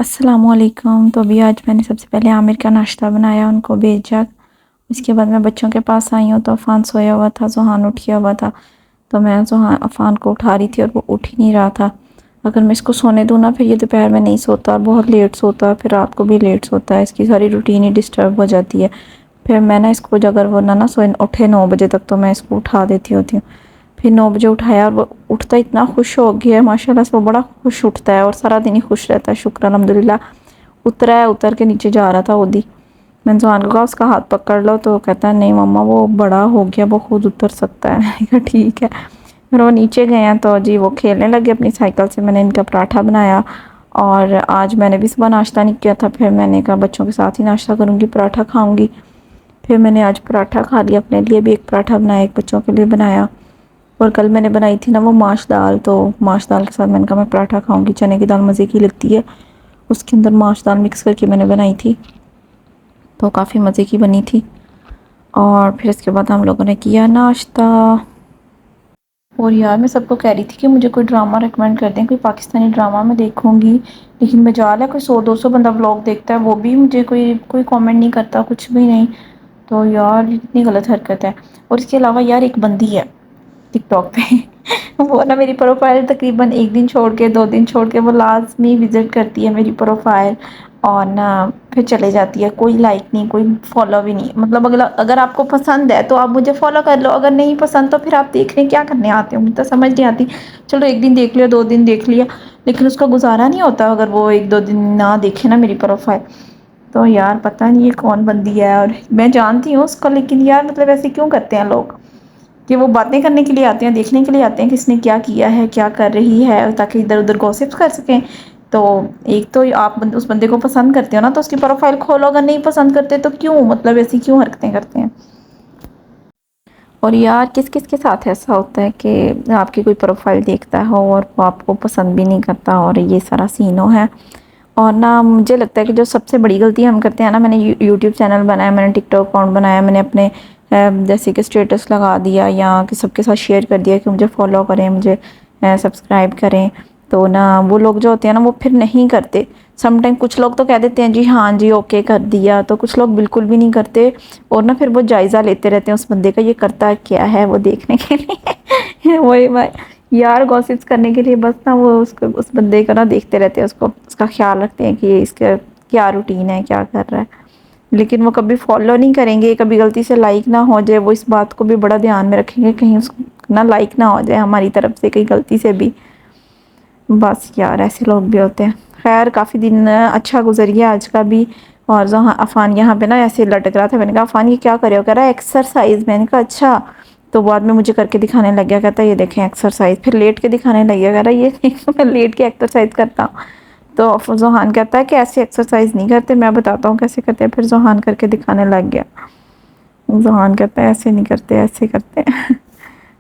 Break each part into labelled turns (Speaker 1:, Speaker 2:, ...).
Speaker 1: अस्सलाम वालेकुम। तो अभी आज मैंने सबसे पहले आमिर का नाश्ता बनाया, उनको भेजा। उसके बाद मैं बच्चों के पास आई हूँ तो अफ़ान सोया हुआ था, ज़ुहान उठा हुआ था। तो मैं अफ़ान को उठा रही थी और वो उठ ही नहीं रहा था। अगर मैं इसको सोने दूँ ना, फिर ये दोपहर में नहीं सोता, बहुत लेट सोता है, फिर रात को भी लेट सोता है। इसकी सारी रूटीन ही डिस्टर्ब हो जाती है। फिर मैं ना इसको अगर वो ना ना सोए उठे 9 बजे तक, तो मैं इसको उठा देती होती हूँ। फिर 9 बजे उठाया और वो उठता इतना खुश हो गया है माशाल्लाह से, वो बड़ा खुश उठता है और सारा दिन ही खुश रहता है। शुक्र अल्हम्दुलिल्लाह। उतरा है, उतर के नीचे जा रहा था ओदी। मैंने जवान को कहा उसका हाथ पकड़ लो, तो कहता है नहीं मम्मा वो बड़ा हो गया, वो खुद उतर सकता है। मैंने कहा ठीक है। फिर वो नीचे गए हैं तो जी वो खेलने लगे अपनी साइकिल से। मैंने इनका पराठा बनाया और आज मैंने भी सुबह नाश्ता नहीं किया था। फिर मैंने कहा बच्चों के साथ ही नाश्ता करूँगी, पराठा खाऊँगी। फिर मैंने आज पराठा खा लिया, अपने लिए भी एक पराठा बनाया, एक बच्चों के लिए बनाया। और कल मैंने बनाई थी ना वो माश दाल, तो माश दाल के साथ मैंने कहा मैं पराठा खाऊंगी। चने की दाल मज़े की लगती है, उसके अंदर माश दाल मिक्स करके मैंने बनाई थी, तो काफ़ी मज़े की बनी थी। और फिर इसके बाद हम लोगों ने किया नाश्ता। और यार मैं सबको कह रही थी कि मुझे कोई ड्रामा रेकमेंड कर दें, कोई पाकिस्तानी ड्रामा मैं देखूंगी। लेकिन मजाल है कोई 100-200 बंदा व्लॉग देखता है, वो भी मुझे कोई कोई कमेंट नहीं करता, कुछ भी नहीं। तो यार इतनी गलत हरकत है। और इसके अलावा यार एक बंदी है टिकटॉक पे, वो ना मेरी प्रोफाइल तकरीबन एक दिन छोड़ के 2 दिन छोड़ के वो लाजमी विजिट करती है मेरी प्रोफाइल। और ना फिर चले जाती है, कोई लाइक नहीं, कोई फॉलो भी नहीं। मतलब अगला अगर आपको पसंद है तो आप मुझे फॉलो कर लो, अगर नहीं पसंद तो फिर आप देखने क्या करने आते हो, मुझे तो समझ नहीं आती। चलो एक दिन देख लिया, 2 दिन देख लिया, लेकिन उसका गुजारा नहीं होता अगर वो 1-2 दिन ना देखे ना मेरी प्रोफाइल। तो यार पता नहीं ये कौन बंदी है, और मैं जानती हूँ उसको, लेकिन यार मतलब ऐसे क्यों करते हैं लोग कि वो बातें करने के लिए आते हैं, देखने के लिए आते हैं कि इसने क्या किया है, क्या कर रही है, ताकि इधर उधर गॉसिप्स कर सकें। तो एक तो आप उस बंदे को पसंद करते हो ना, तो उसकी प्रोफाइल खोलो, अगर नहीं पसंद करते तो क्यों, मतलब ऐसी क्यों हरकतें करते हैं। और यार किस किस के साथ ऐसा होता है कि आपकी कोई प्रोफाइल देखता हो और वो आपको पसंद भी नहीं करता, और ये सारा सीनो है। और ना मुझे लगता है कि जो सबसे बड़ी गलती हम करते हैं ना, मैंने यूट्यूब चैनल बनाया, मैंने टिकटॉक अकाउंट बनाया, मैंने अपने जैसे कि स्टेटस लगा दिया या कि सबके साथ शेयर कर दिया कि मुझे फॉलो करें, मुझे सब्सक्राइब करें। तो ना वो लोग जो होते हैं ना वो फिर नहीं करते। समटाइम कुछ लोग तो कह देते हैं जी हाँ जी ओके कर दिया, तो कुछ लोग बिल्कुल भी नहीं करते। और ना फिर वो जायज़ा लेते रहते हैं उस बंदे का, ये करता क्या है वो देखने के लिए। वही भाई यार गॉसिप्स करने के लिए बस ना वो उसको उस बंदे का ना देखते रहते हैं, उसको उसका ख्याल रखते हैं कि इसका क्या रूटीन है, क्या कर रहा है। लेकिन वो कभी फॉलो नहीं करेंगे, कभी गलती से लाइक ना हो जाए, वो इस बात को भी बड़ा ध्यान में रखेंगे कहीं उसको ना लाइक ना हो जाए हमारी तरफ से कहीं गलती से भी। बस यार ऐसे लोग भी होते हैं। खैर काफ़ी दिन अच्छा गुजर गया आज का भी। और जहाँ अफ़ान यहाँ पे ना ऐसे लटक रहा था, मैंने कहा अफ़ान ये क्या करे हो, कह रहा है एक्सरसाइज। मैंने कहा अच्छा। तो बाद में मुझे करके दिखाने लग गया, कहता है ये देखें एक्सरसाइज। फिर लेट के दिखाने लग गया, कह रहा है ये देखो मैं लेट के एक्सरसाइज करता हूँ। तो जोहान कहता है कि ऐसे एक्सरसाइज नहीं करते, मैं बताता हूँ कैसे करते हैं। फिर जोहान करके दिखाने लग गया। जोहान कहता है ऐसे नहीं करते, ऐसे करते हैं।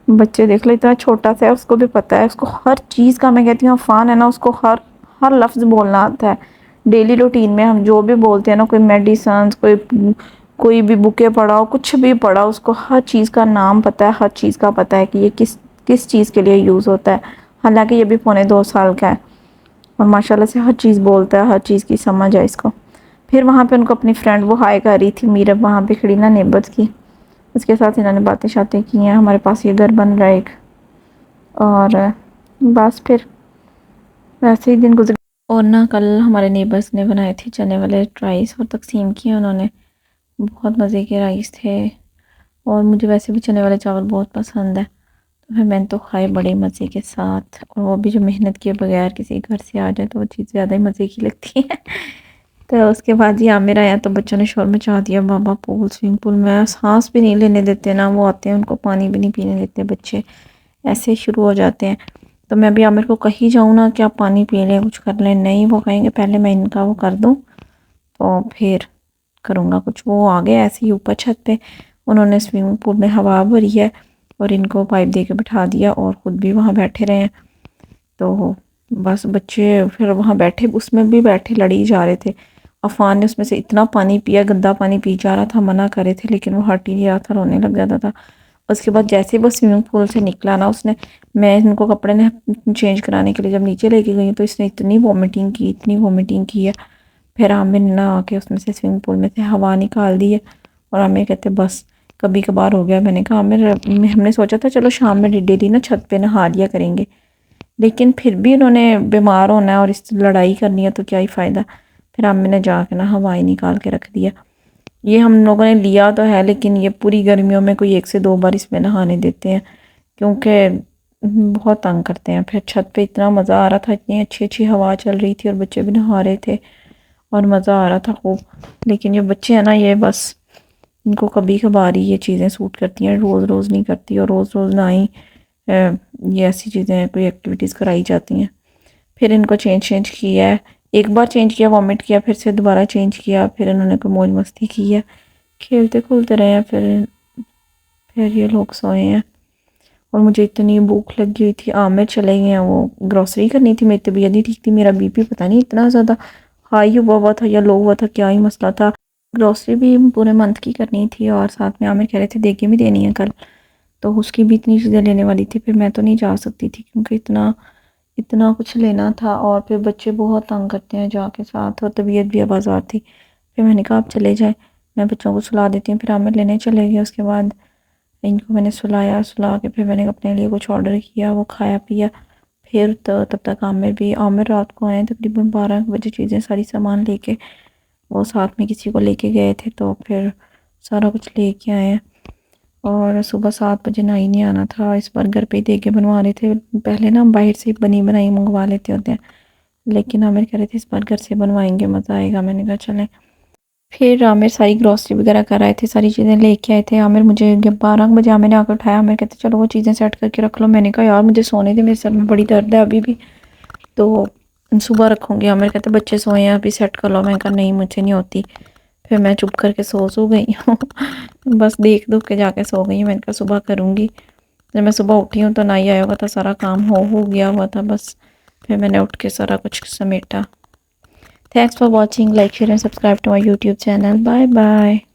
Speaker 1: बच्चे देख लो, इतना छोटा सा है, उसको भी पता है, उसको हर चीज़ का, मैं कहती हूँ अफ़ान है ना, उसको हर हर लफ्ज़ बोलना आता है। डेली रूटीन में हम जो भी बोलते हैं ना, कोई मेडिसन्स, कोई कोई भी बुकें पढ़ाओ, कुछ भी पढ़ाओ, उसको हर चीज़ का नाम पता है, हर चीज़ का पता है कि ये किस किस चीज़ के लिए यूज़ होता है। हालांकि ये भी पौने 2 साल का है और माशाल्लाह से हर चीज़ बोलता है, हर चीज़ की समझ है इसको। फिर वहाँ पे उनको अपनी फ्रेंड वो हाय कर रही थी, मीरब वहाँ पे खड़ी ना नेबर्स की, उसके साथ इन्होंने बातें शातें की हैं। हमारे पास ये घर बन रहा है एक। और बस फिर वैसे ही दिन गुजरे। और ना कल हमारे नेबर्स ने बनाए थे चने वाले राइस और तकसीम किए उन्होंने। बहुत मज़े के राइस थे। और मुझे वैसे भी चने वाले चावल बहुत पसंद है, तो फिर मैंने तो खाए बड़े मज़े के साथ। और वो भी जो मेहनत किए बगैर किसी घर से आ जाए तो वो चीज़ ज़्यादा ही मज़े की लगती है। तो उसके बाद ये आमिर आया तो बच्चों ने शोर मचा दिया, बाबा पूल स्विमिंग पूल में सांस भी नहीं लेने देते ना, वो आते हैं उनको पानी भी नहीं पीने देते बच्चे, ऐसे शुरू हो जाते हैं। तो मैं भी आमिर को कही जाऊँ ना कि आप पानी पी लें, कुछ कर लें, नहीं वो कहेंगे पहले मैं इनका वो कर दूँ तो फिर करूँगा कुछ। वो आ गए ऐसे ही ऊपर छत पे, उन्होंने स्विमिंग पूल में हवा भरी है और इनको पाइप दे के बिठा दिया और ख़ुद भी वहाँ बैठे रहे हैं। तो बस बच्चे फिर वहाँ बैठे, उसमें भी बैठे लड़ी जा रहे थे। अफ़ान ने उसमें से इतना पानी पिया, गंदा पानी पी जा रहा था, मना कर रहे थे लेकिन वो हट ही नहीं रहा था, रोने लग जाता था। اس کے بعد جیسے ہی وہ سوئمنگ پول سے نکلا نا اس نے، میں ان کو کپڑے نے چینج کرانے کے لیے جب نیچے لے کے گئی تو اس نے اتنی وومیٹنگ کی ہے. پھر عامر نے آ کے اس میں سے سوئمنگ پول میں سے ہوا نکال دی ہے. اور عامر کہتے بس کبھی کبھار ہو گیا. میں نے کہا عامر ہم نے سوچا تھا چلو شام میں ڈیلی نا چھت پہ نہا لیا کریں گے، لیکن پھر بھی انہوں نے بیمار ہونا ہے اور اس لڑائی کرنی ہے تو کیا ہی فائدہ. پھر عامر نے جا کے نا ہوائیں نکال کے رکھ دیا. یہ ہم لوگوں نے لیا تو ہے لیکن یہ پوری گرمیوں میں کوئی 1 سے 2 بار اس میں نہانے دیتے ہیں کیونکہ بہت تنگ کرتے ہیں. پھر چھت پہ اتنا مزہ آ رہا تھا، اتنی اچھی ہوا چل رہی تھی اور بچے بھی نہا رہے تھے اور مزہ آ رہا تھا خوب. لیکن یہ بچے ہیں نا یہ بس ان کو کبھی کبھار ہی یہ چیزیں سوٹ کرتی ہیں، روز روز نہیں کرتی. اور روز روز نہ ہی یہ ایسی چیزیں کوئی ایکٹیویٹیز کرائی جاتی ہیں. پھر ان کو چینج کیا ہے، ایک بار چینج کیا وامٹ کیا، پھر سے دوبارہ چینج کیا، پھر انہوں نے کوئی موج مستی کی ہے، کھیلتے کھولتے رہے ہیں. پھر یہ لوگ سوئے ہیں اور مجھے اتنی بھوک لگی ہوئی تھی. عامر چلے گئے ہیں، وہ گروسری کرنی تھی، میری طبیعت نہیں ٹھیک تھی، میرا بی پی پتہ نہیں اتنا زیادہ ہائی ہوا تھا یا لو ہوا تھا، کیا ہی مسئلہ تھا. گروسری بھی پورے منتھ کی کرنی تھی اور ساتھ میں عامر کہہ رہے تھے دیگیں بھی دینی ہے کل، تو اس کی بھی اتنی چیزیں لینے والی تھی. پھر میں تو نہیں جا سکتی تھی کیونکہ اتنا کچھ لینا تھا اور پھر بچے بہت تنگ کرتے ہیں جا کے ساتھ اور طبیعت بھی آبازار تھی. پھر میں نے کہا آپ چلے جائیں، میں بچوں کو سلا دیتی ہوں. پھر عامر لینے چلے گئے. اس کے بعد ان کو میں نے سلا کے پھر میں نے اپنے لیے کچھ آرڈر کیا، وہ کھایا پیا. پھر تب تک عامر رات کو آئے تقریباً 12 بجے، چیزیں ساری سامان لے کے، وہ ساتھ میں کسی کو لے کے گئے تھے تو پھر سارا کچھ لے کے آئے ہیں. اور صبح 7 بجے نائی نہیں آنا تھا، اس بار گھر پہ ہی دیگیں بنوا رہے تھے. پہلے نا ہم باہر سے بنی بنائی منگوا لیتے ہوتے ہیں لیکن عامر کہہ رہے تھے اس بار گھر سے بنوائیں گے، مزہ آئے گا. میں نے کہا چلیں. پھر عامر ساری گروسری وغیرہ کر آئے تھے، ساری چیزیں لے کے آئے تھے. عامر مجھے 12 بجے عامر نے آ کے اٹھایا. عامر کہتے چلو وہ چیزیں سیٹ کر کے رکھ لو. میں نے کہا یار مجھے سونے دے، میرے سر میں بڑی درد ہے ابھی بھی، تو صبح رکھوں گی. عامر کہتے بچے سوئے ہیں ابھی سیٹ کر لو. میں نے کہا نہیں مجھے نہیں ہوتی. پھر میں چپ کر کے سو گئی ہوں بس دیکھ کے جا کے سو گئی ہوں. میں نے کہا صبح کروں گی. جب میں صبح اٹھی ہوں تو نائی آیا ہوا تھا، سارا کام ہو گیا ہوا تھا بس. پھر میں نے اٹھ کے سارا کچھ سمیٹا. Thanks for watching. Like, share and subscribe to my YouTube channel. Bye bye.